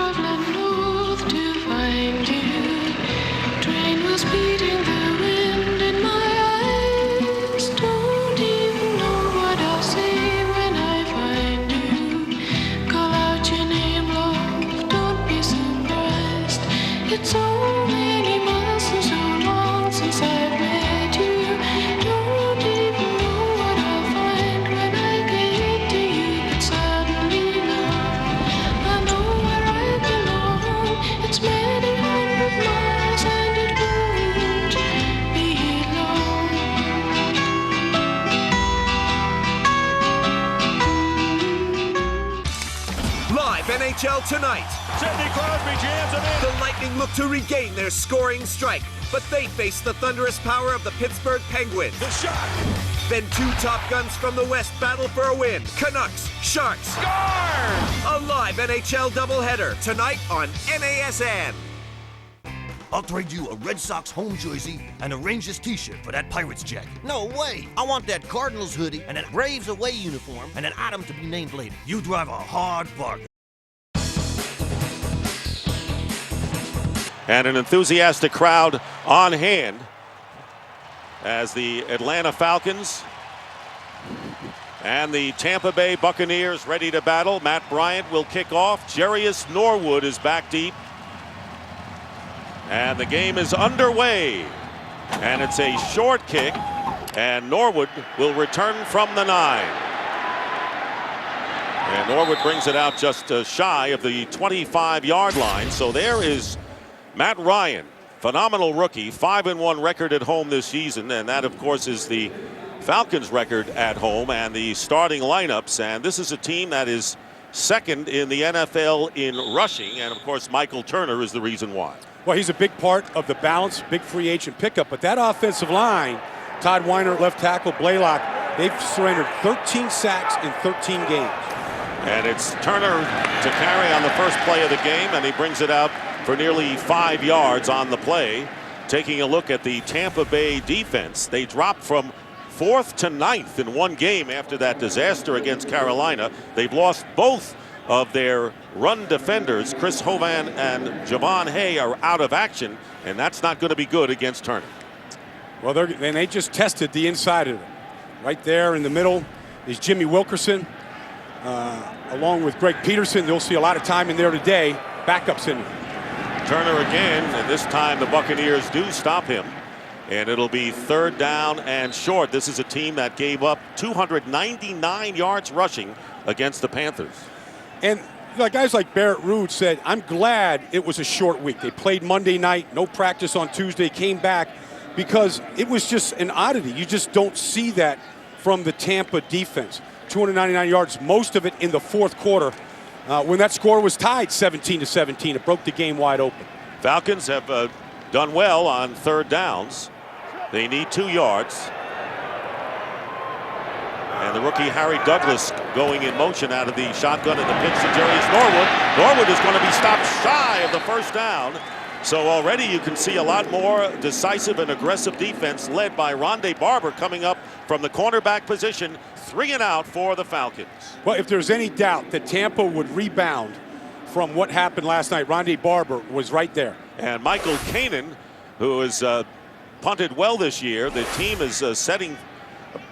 traveling north to find you. Train was beating the wind in my eyes. Don't even know what I'll say when I find you. Call out your name, love, don't be surprised. It's so many months and so long since I've met you. Don't even know what I'll find when I get to you. But suddenly now I know where I belong. It's many hundred miles and it won't be long. Live NHL tonight. Sidney Crosby jams him in. The Lightning look to regain their scoring strike, but they face the thunderous power of the Pittsburgh Penguins. The shot. Then two top guns from the West battle for a win. Canucks, Sharks. Score! A live NHL doubleheader tonight on NASN. I'll trade you a Red Sox home jersey and a Rangers t-shirt for that Pirates jacket. No way. I want that Cardinals hoodie and that Braves away uniform and an item to be named later. You drive a hard bargain. And an enthusiastic crowd on hand as the Atlanta Falcons and the Tampa Bay Buccaneers ready to battle. Matt Bryant will kick off. Jarius Norwood is back deep. And the game is underway. And it's a short kick. And Norwood will return from the 9. And Norwood brings it out just shy of the 25-yard line. So there is Matt Ryan, phenomenal rookie, 5-1 record at home this season, and that, of course, is the Falcons' record at home and the starting lineups. And this is a team that is second in the NFL in rushing, and of course, Michael Turner is the reason why. Well, he's a big part of the balance, big free agent pickup, but that offensive line, Todd Weiner at left tackle, Blaylock, they've surrendered 13 sacks in 13 games. And it's Turner to carry on the first play of the game, and he brings it out for nearly 5 yards on the play. Taking a look at the Tampa Bay defense, they dropped from 4th to 9th in one game after that disaster against Carolina. They've lost both of their run defenders. Chris Hovan and Javon Hay are out of action, and that's not going to be good against Turner. Well, they just tested the inside of it. Right there in the middle is Jimmy Wilkerson, along with Greg Peterson. You'll see a lot of time in there today. Backups in there. Turner again, and this time the Buccaneers do stop him, and it'll be 3rd down and short. This is a team that gave up 299 yards rushing against the Panthers. And guys like Barrett Ruud said, I'm glad it was a short week. They played Monday night, no practice on Tuesday, came back because it was just an oddity. You just don't see that from the Tampa defense. 299 yards, most of it in the 4th quarter. When that score was tied 17-17, it broke the game wide open. Falcons have done well on 3rd downs. They need 2 yards. And the rookie Harry Douglas going in motion out of the shotgun and the pitch to Jarius Norwood. Norwood is going to be stopped shy of the 1st down. So already you can see a lot more decisive and aggressive defense led by Rondé Barber coming up from the cornerback position. 3 and out for the Falcons. Well, if there's any doubt that Tampa would rebound from what happened last night, Rondé Barber was right there. And Michael Kanan, who has punted well this year, the team is setting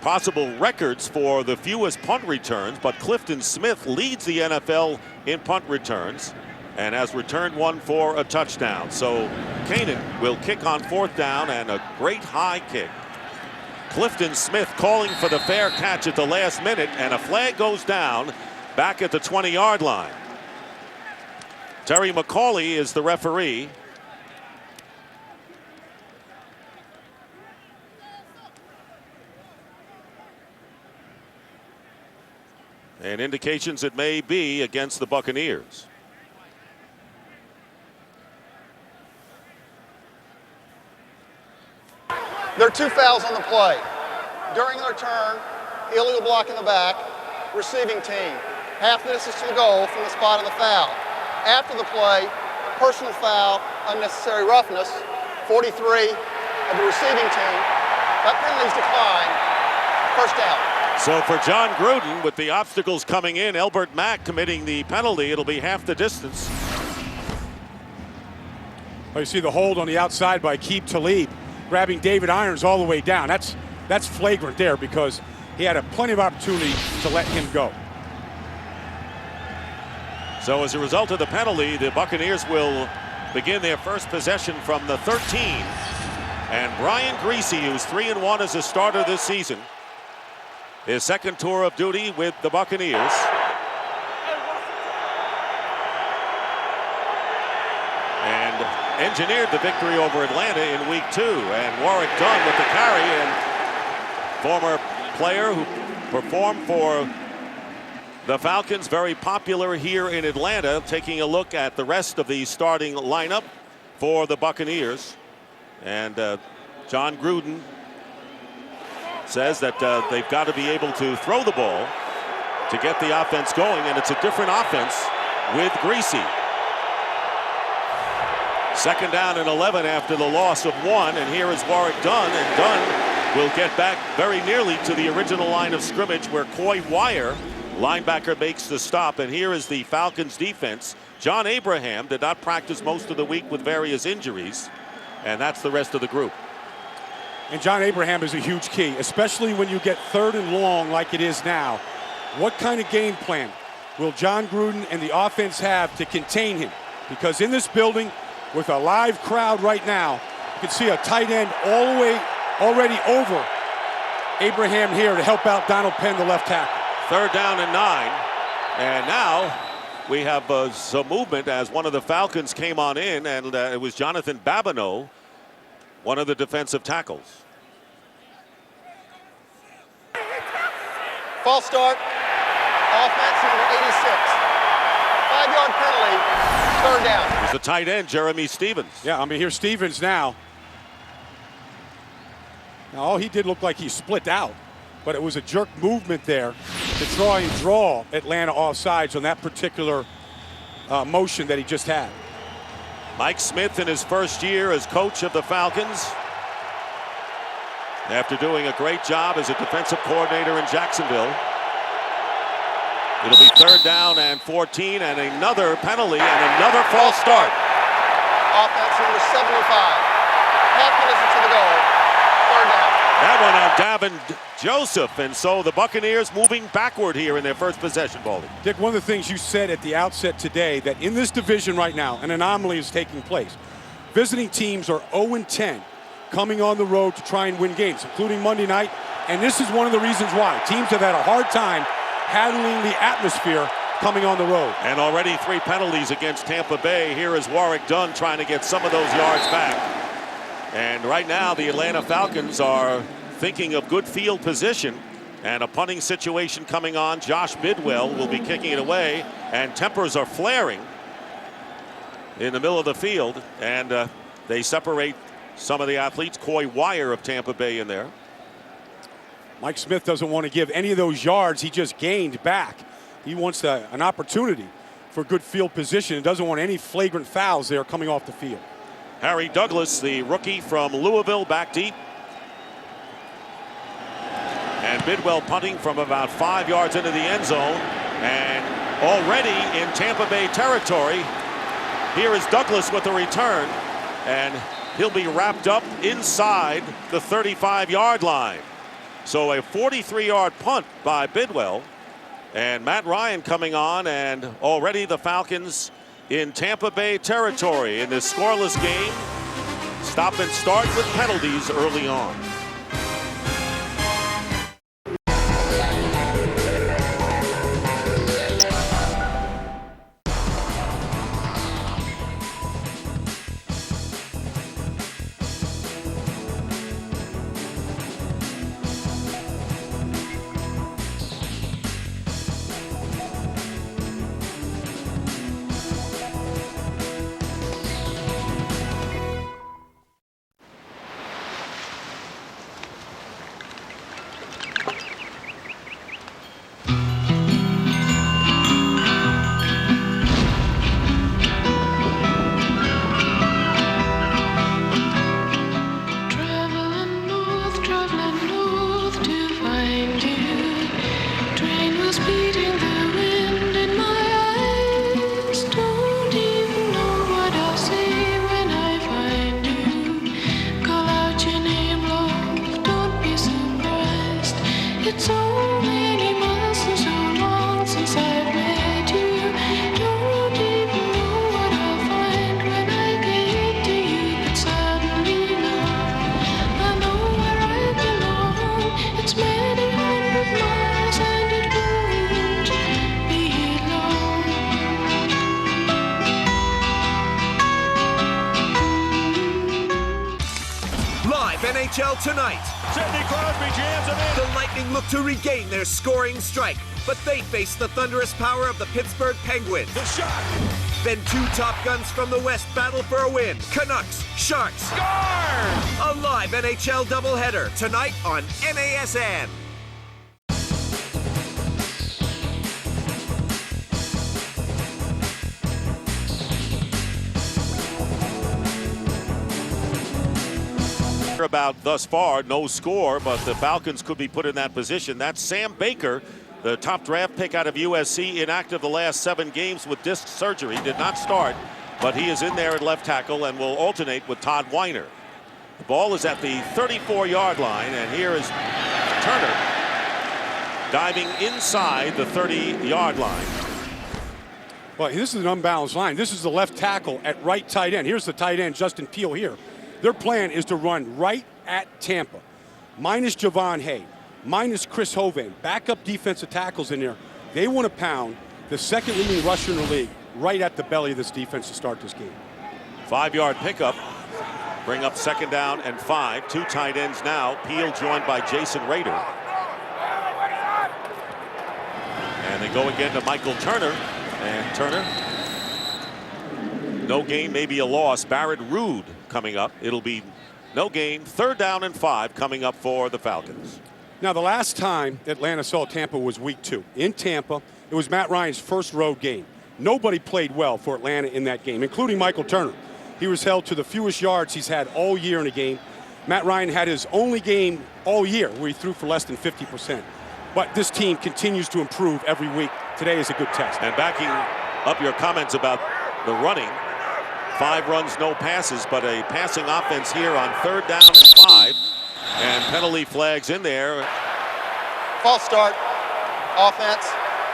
possible records for the fewest punt returns, but Clifton Smith leads the NFL in punt returns and has returned one for a touchdown. So Kanan will kick on 4th down, and a great high kick. Clifton Smith calling for the fair catch at the last minute, and a flag goes down back at the 20-yard line. Terry McCauley is the referee. And indications it may be against the Buccaneers. There are 2 fouls on the play. During their turn, illegal block in the back, receiving team. Half the distance to the goal from the spot of the foul. After the play, personal foul, unnecessary roughness, 43 of the receiving team. That penalty's declined. 1st down. So for John Gruden, with the obstacles coming in, Elbert Mack committing the penalty, it'll be half the distance. Well, you see the hold on the outside by Aqib Talib, grabbing David Irons all the way down. That's flagrant there because he had plenty of opportunity to let him go. So as a result of the penalty, the Buccaneers will begin their first possession from the 13. And Brian Greasy, who's 3-1 as a starter this season, his second tour of duty with the Buccaneers. And engineered the victory over Atlanta in week 2. And Warwick Dunn with the carry, and former player who performed for the Falcons, very popular here in Atlanta. Taking a look at the rest of the starting lineup for the Buccaneers. And John Gruden says that they've got to be able to throw the ball to get the offense going, and it's a different offense with Greasy. Second down and 11 after the loss of 1, and here is Warwick Dunn, and Dunn will get back very nearly to the original line of scrimmage where Coy Wire, linebacker, makes the stop. And here is the Falcons defense. John Abraham did not practice most of the week with various injuries, and that's the rest of the group. And John Abraham is a huge key, especially when you get 3rd and long like it is now. What kind of game plan will John Gruden and the offense have to contain him? Because in this building, with a live crowd right now, you can see a tight end all the way already over Abraham here to help out Donald Penn, the left tackle. 3rd down and 9. And now we have some movement as one of the Falcons came on in, and it was Jonathan Babineau, one of the defensive tackles. False start. Offense, number 86. 5-yard penalty. 3rd down. It's the tight end, Jeremy Stevens. Yeah, I mean, here's Stevens now. Now, all he did look like he split out, but it was a jerk movement there to try and draw Atlanta offsides on that particular motion that he just had. Mike Smith in his first year as coach of the Falcons, after doing a great job as a defensive coordinator in Jacksonville. It'll be 3rd down and 14, and another penalty and another false start. Offense, number 75. Half minutes into the goal. 3rd down. That one on Davin Joseph, and so the Buccaneers moving backward here in their first possession, Baldy. Dick, one of the things you said at the outset today, that in this division right now, an anomaly is taking place. Visiting teams are 0-10 coming on the road to try and win games, including Monday night, and this is one of the reasons why. Teams have had a hard time handling the atmosphere coming on the road. And already 3 penalties against Tampa Bay. Here is Warwick Dunn trying to get some of those yards back. And right now the Atlanta Falcons are thinking of good field position, and a punting situation coming on. Josh Bidwell will be kicking it away, and tempers are flaring in the middle of the field, and they separate some of the athletes. Coy Wire of Tampa Bay in there. Mike Smith doesn't want to give any of those yards he just gained back. He wants an opportunity for good field position and doesn't want any flagrant fouls there coming off the field. Harry Douglas, the rookie from Louisville, back deep. And Bidwell punting from about 5 yards into the end zone. And already in Tampa Bay territory, here is Douglas with the return. And he'll be wrapped up inside the 35-yard line. So a 43-yard punt by Bidwell. And Matt Ryan coming on, and already the Falcons in Tampa Bay territory in this scoreless game. Stop and start with penalties early on. NHL tonight. Sidney Crosby jams it in. The Lightning look to regain their scoring strike, but they face the thunderous power of the Pittsburgh Penguins. The shot. Then two top guns from the West battle for a win. Canucks, Sharks. Score! A live NHL doubleheader tonight on NASN. About thus far, no score, but the Falcons could be put in that position. That's Sam Baker, the top draft pick out of USC, inactive the last 7 games with disc surgery. Did not start, but he is in there at left tackle and will alternate with Todd Weiner. The ball is at the 34-yard line, and here is Turner diving inside the 30-yard line. Well, this is an unbalanced line. This is the left tackle at right tight end. Here's the tight end, Justin Peel here. Their plan is to run right at Tampa, minus Javon Hay, minus Chris Hovan, backup defensive tackles in there. They want to pound the second leading rusher in the league right at the belly of this defense to start this game. 5-yard pickup, bring up 2nd down and 5. 2 tight ends now. Peel joined by Jason Rader. And they go again to Michael Turner. And Turner, no gain, maybe a loss. Barrett Ruud coming up. It'll be no gain. 3rd down and 5 coming up for the Falcons. Now, the last time Atlanta saw Tampa was week 2. In Tampa, it was Matt Ryan's first road game. Nobody played well for Atlanta in that game, including Michael Turner. He was held to the fewest yards he's had all year in a game. Matt Ryan had his only game all year where he threw for less than 50%. But this team continues to improve every week. Today is a good test. And backing up your comments about the running, 5 runs, no passes, but a passing offense here on 3rd down and 5. And penalty flags in there. False start, offense,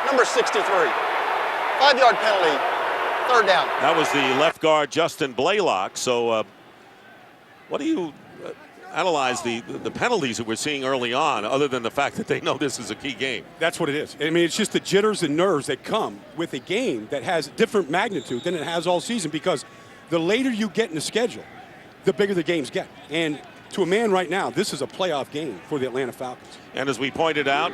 number 63. 5-yard penalty, 3rd down. That was the left guard, Justin Blaylock. So what do you analyze the penalties that we're seeing early on, other than the fact that they know this is a key game? That's what it is. I mean, it's just the jitters and nerves that come with a game that has different magnitude than it has all season, because the later you get in the schedule, the bigger the games get. And to a man right now, this is a playoff game for the Atlanta Falcons. And as we pointed out,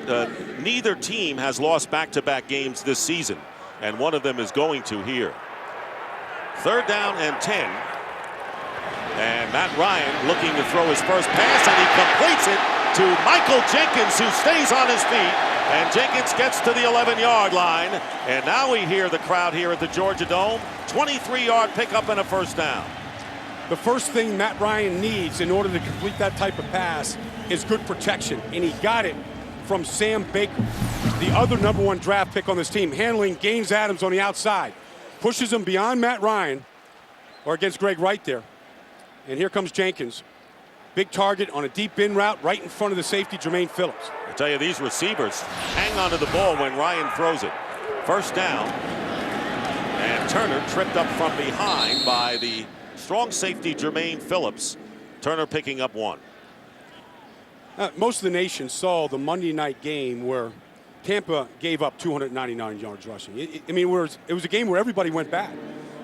neither team has lost back-to-back games this season, and one of them is going to here. 3rd down and 10. And Matt Ryan looking to throw his first pass, and he completes it to Michael Jenkins, who stays on his feet. And Jenkins gets to the 11-yard line. And now we hear the crowd here at the Georgia Dome. 23-yard pickup and a 1st down. The first thing Matt Ryan needs in order to complete that type of pass is good protection. And he got it from Sam Baker, the other #1 draft pick on this team, handling Gaines Adams on the outside. Pushes him beyond Matt Ryan, or against Greg Wright there. And here comes Jenkins. Big target on a deep in route right in front of the safety, Jermaine Phillips. I tell you, these receivers hang onto the ball when Ryan throws it. 1st down. And Turner tripped up from behind by the strong safety, Jermaine Phillips. Turner picking up 1. Most of the nation saw the Monday night game where Tampa gave up 299 yards rushing. It was a game where everybody went bad.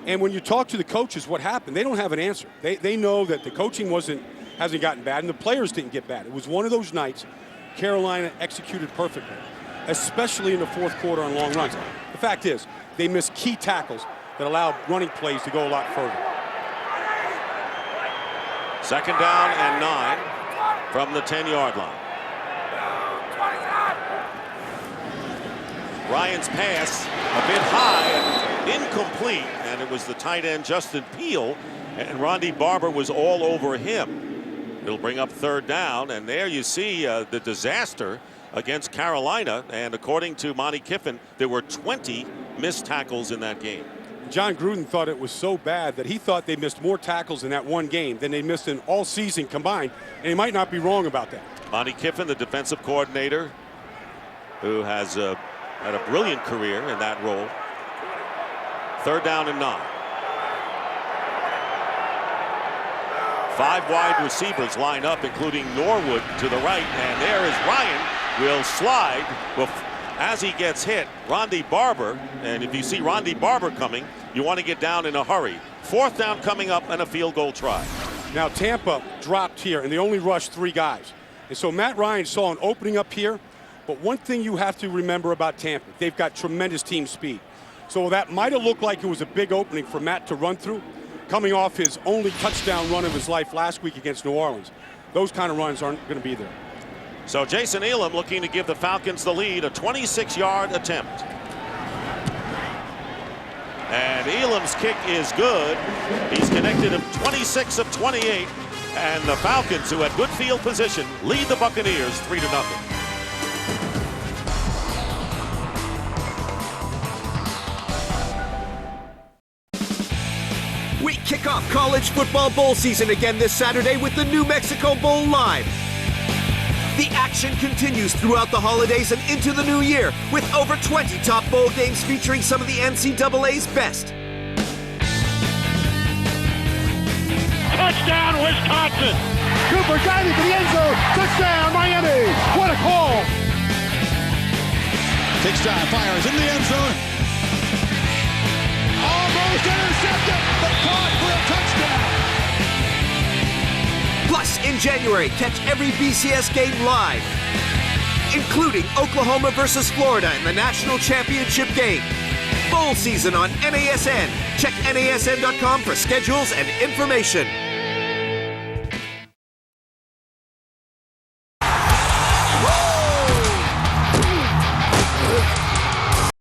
And when you talk to the coaches, what happened? They don't have an answer. They know that the coaching hasn't gotten bad, and the players didn't get bad. It was one of those nights Carolina executed perfectly, especially in the 4th quarter on long runs. The fact is, they missed key tackles that allowed running plays to go a lot further. 2nd down and 9 from the 10-yard line. Ryan's pass a bit high and incomplete, and it was the tight end Justin Peel, and Ronde Barber was all over him. It'll bring up 3rd down, and there you see the disaster against Carolina. And according to Monty Kiffin, there were 20 missed tackles in that game. John Gruden thought it was so bad that he thought they missed more tackles in that one game than they missed in all season combined, and he might not be wrong about that. Monty Kiffin, the defensive coordinator, who has had a brilliant career in that role. 3rd down and 9. 5 wide receivers line up, including Norwood to the right, and there is Ryan. Will slide as he gets hit. Ronde Barber, and if you see Ronde Barber coming, you want to get down in a hurry. 4th down coming up and a field goal try. Now Tampa dropped here, and they only rushed 3 guys. And so Matt Ryan saw an opening up here, but one thing you have to remember about Tampa, they've got tremendous team speed. So that might have looked like it was a big opening for Matt to run through, coming off his only touchdown run of his life last week against New Orleans. Those kind of runs aren't going to be there. So Jason Elam looking to give the Falcons the lead, a 26-yard attempt. And Elam's kick is good. He's connected of 26 of 28. And the Falcons, who had good field position, lead the Buccaneers 3-0. We kick off college football bowl season again this Saturday with the New Mexico Bowl Live. The action continues throughout the holidays and into the new year with over 20 top bowl games featuring some of the NCAA's best. Touchdown, Wisconsin! Cooper diving for the end zone. Touchdown, Miami! What a call! Takes time, fires in the end zone. Almost intercepted, but caught for a touchdown. Plus, in January, catch every BCS game live, including Oklahoma versus Florida in the national championship game. Bowl season on NASN. Check NASN.com for schedules and information.